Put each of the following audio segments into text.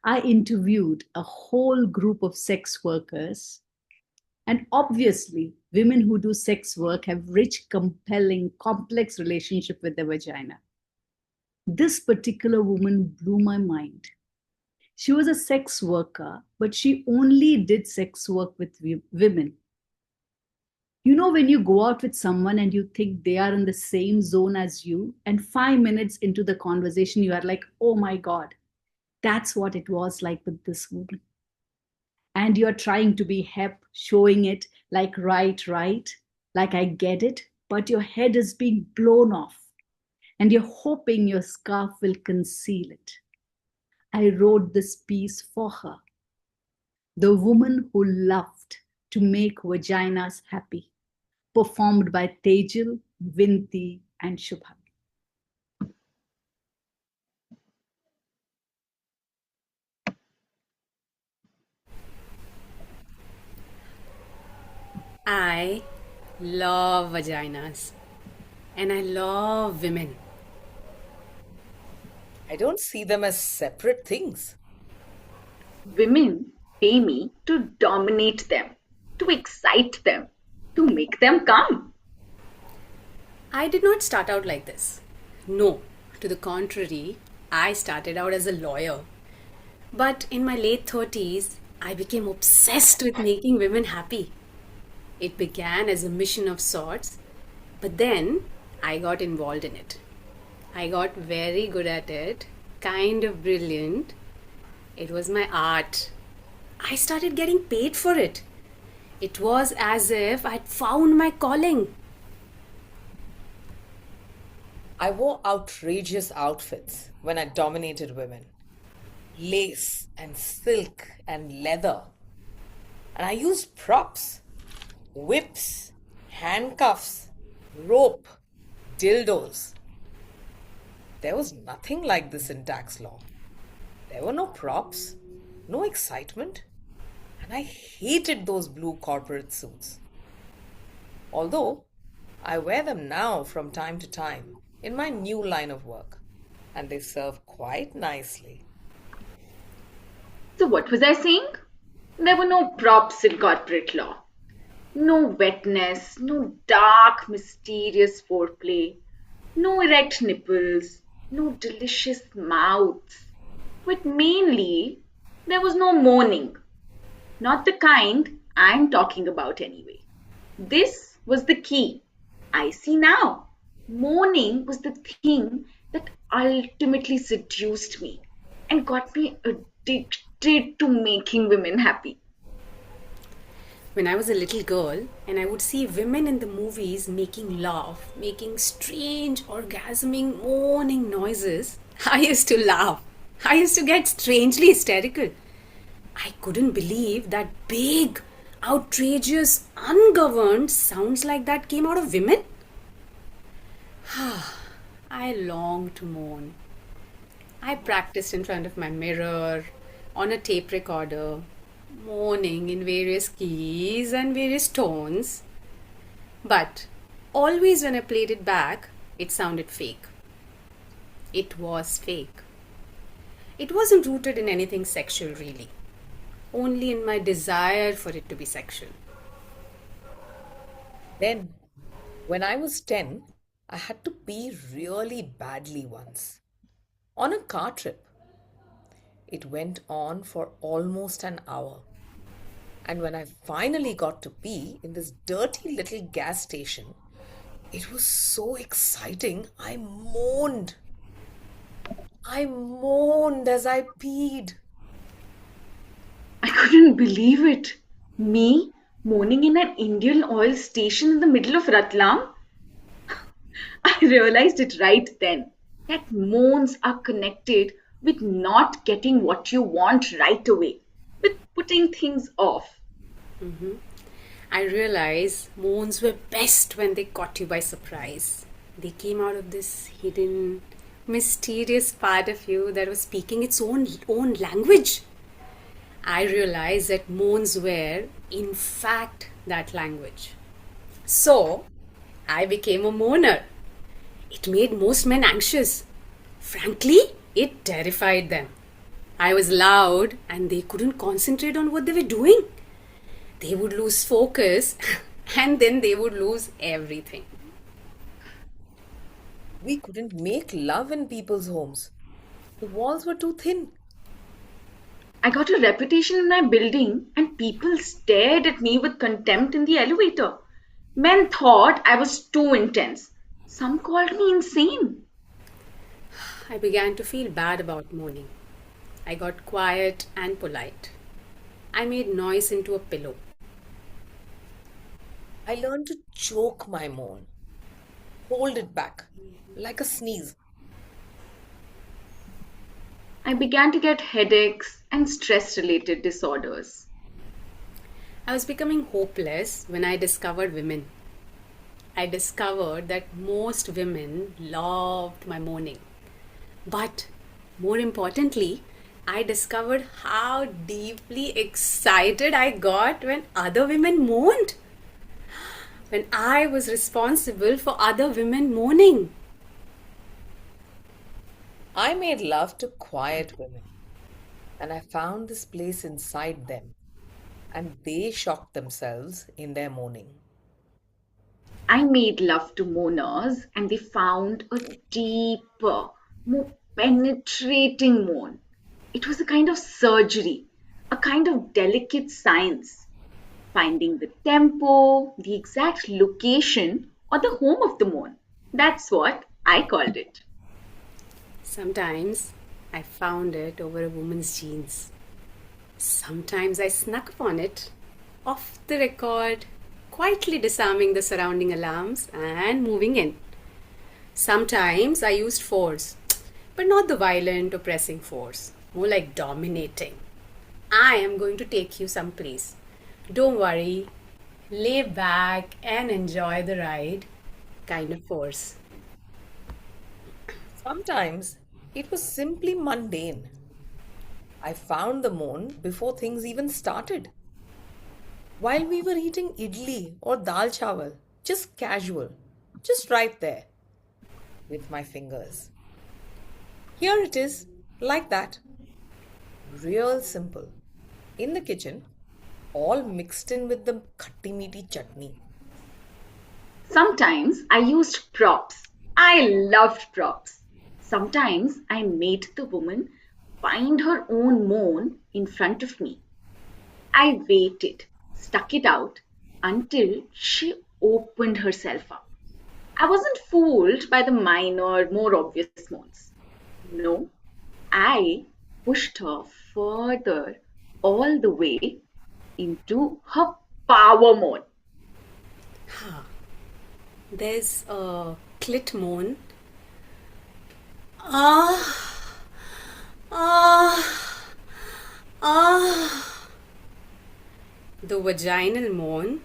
I interviewed a whole group of sex workers. And obviously, women who do sex work have rich, compelling, complex relationship with their vagina. This particular woman blew my mind. She was a sex worker, but she only did sex work with women. You know, when you go out with someone and you think they are in the same zone as you, and 5 minutes into the conversation, you are like, oh my God, that's what it was like with this woman. And you're trying to be hep, showing it like, right, like I get it, but your head is being blown off and you're hoping your scarf will conceal it. I wrote this piece for her, the woman who loved to make vaginas happy, performed by Tejal, Vinti, and Shubham. I love vaginas and I love women. I don't see them as separate things. Women pay me to dominate them, to excite them, to make them come. I did not start out like this. No, to the contrary, I started out as a lawyer. But in my late 30s, I became obsessed with making women happy. It began as a mission of sorts, but then I got involved in it. I got very good at it, kind of brilliant. It was my art. I started getting paid for it. It was as if I'd found my calling. I wore outrageous outfits when I dominated women. Lace and silk and leather. And I used props, whips, handcuffs, rope, dildos. There was nothing like this in tax law. There were no props, no excitement, and I hated those blue corporate suits. Although I wear them now from time to time in my new line of work, and they serve quite nicely. So, what was I saying? There were no props in corporate law. No wetness, no dark, mysterious foreplay, no erect nipples, no delicious mouths. But mainly, there was no moaning. Not the kind I'm talking about anyway. This was the key. I see now. Moaning was the thing that ultimately seduced me and got me addicted to making women happy. When I was a little girl and I would see women in the movies making laugh, making strange orgasming moaning noises, I used to laugh. I used to get strangely hysterical. I couldn't believe that big, outrageous, ungoverned sounds like that came out of women. I longed to moan. I practiced in front of my mirror, on a tape recorder, moaning in various keys and various tones. But always when I played it back, it sounded fake. It was fake. It wasn't rooted in anything sexual, really, only in my desire for it to be sexual. Then, when I was 10, I had to pee really badly once. On a car trip. It went on for almost an hour. And when I finally got to pee in this dirty little gas station, it was so exciting. I moaned as I peed. I couldn't believe it. Me moaning in an Indian oil station in the middle of Ratlam? I realized it right then that moans are connected with not getting what you want right away, with putting things off. I realized moans were best when they caught you by surprise. They came out of this hidden, mysterious part of you that was speaking its own language. I realized that moans were, in fact, that language. So, I became a moaner. It made most men anxious. Frankly, it terrified them. I was loud and they couldn't concentrate on what they were doing. They would lose focus and then they would lose everything. We couldn't make love in people's homes. The walls were too thin. I got a reputation in my building, and people stared at me with contempt in the elevator. Men thought I was too intense. Some called me insane. I began to feel bad about mourning. I got quiet and polite. I made noise into a pillow. I learned to choke my moan, hold it back, like a sneeze. I began to get headaches and stress related disorders. I was becoming hopeless when I discovered women. I discovered that most women loved my moaning. But more importantly, I discovered how deeply excited I got when other women moaned. When I was responsible for other women moaning. I made love to quiet women, and I found this place inside them, and they shocked themselves in their moaning. I made love to moaners, and they found a deeper, more penetrating moan. It was a kind of surgery, a kind of delicate science, finding the tempo, the exact location, or the home of the moan. That's what I called it. Sometimes I found it over a woman's jeans. Sometimes I snuck upon it, off the record, quietly disarming the surrounding alarms and moving in. Sometimes I used force, but not the violent or pressing force, more like dominating. I am going to take you someplace. Don't worry, lay back and enjoy the ride kind of force. Sometimes it was simply mundane. I found the moan before things even started. While we were eating idli or dal chawal, just casual, just right there, with my fingers. Here it is, like that. Real simple. In the kitchen, all mixed in with the khatti meaty chutney. Sometimes I used props. I loved props. Sometimes I made the woman find her own moan in front of me. I waited, stuck it out until she opened herself up. I wasn't fooled by the minor, more obvious moans. No, I pushed her further all the way into her power moan. There's a clit moan. Ah, ah, ah. The vaginal moan.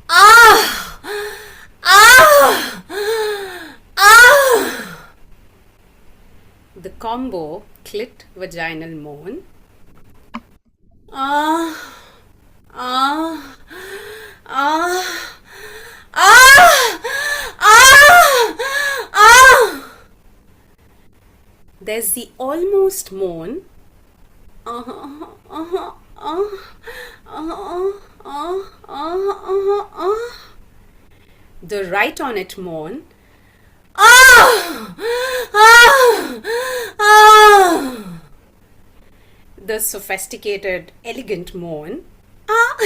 Ah, ah, ah. The combo clit vaginal moan. Ah, ah, ah, ah, ah, ah. There's the almost moan. Ah, ah, ah, ah, ah, ah, ah, ah. The right on it moan. Ah, ah, ah. The sophisticated, elegant moan. Ah,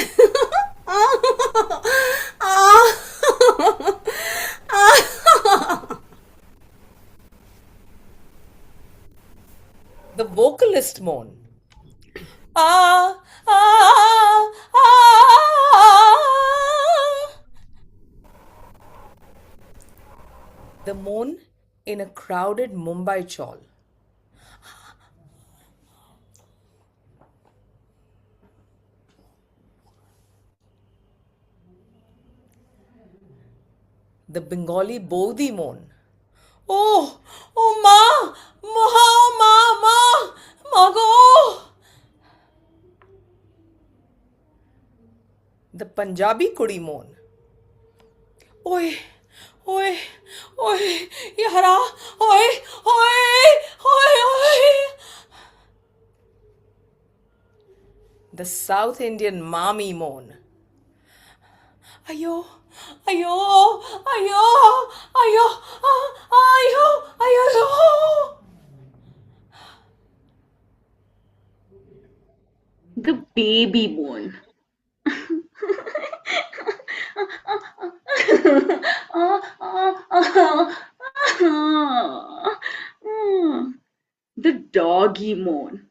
ah, ah, ah. The vocalist moan. Ah, ah, ah. The moan in a crowded Mumbai chawl. The Bengali Bodhi moan. Oh, oh, mago. The Punjabi Kudi moan. Oi, oi, oi, yara, oi, oi, oi, oi. The South Indian mommy moan. Ayo, ayo, ayo, ayo, ayo, ayo. The baby moan. The doggy moan.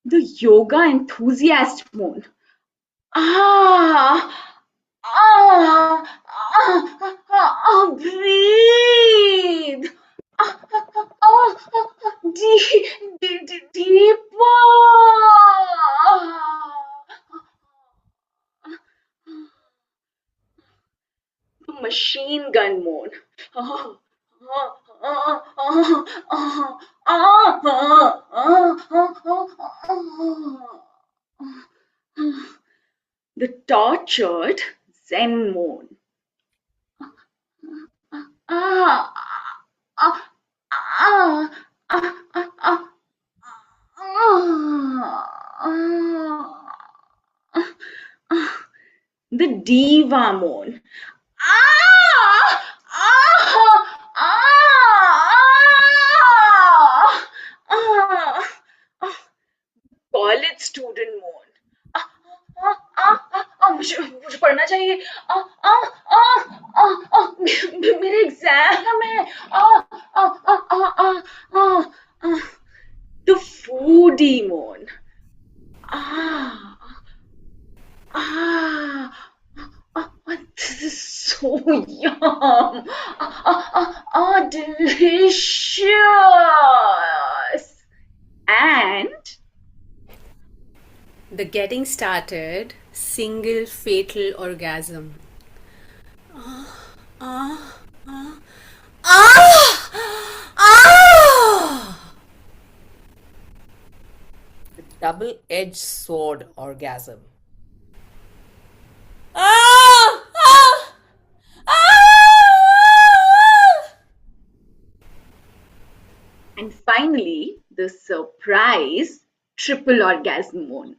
The yoga enthusiast moan. Ah, breathe. Deeper. The machine gun moan. The tortured Zen moan. Ah, ah, ah, ah, ah, ah, the diva moan. Ah, ah, college student moan. मुझे पढ़ना चाहिए मेरे exam है the foodie moan. This is so yum. Delicious. And The getting started single fatal orgasm. The double-edged sword orgasm. and finally, the surprise triple orgasm moan.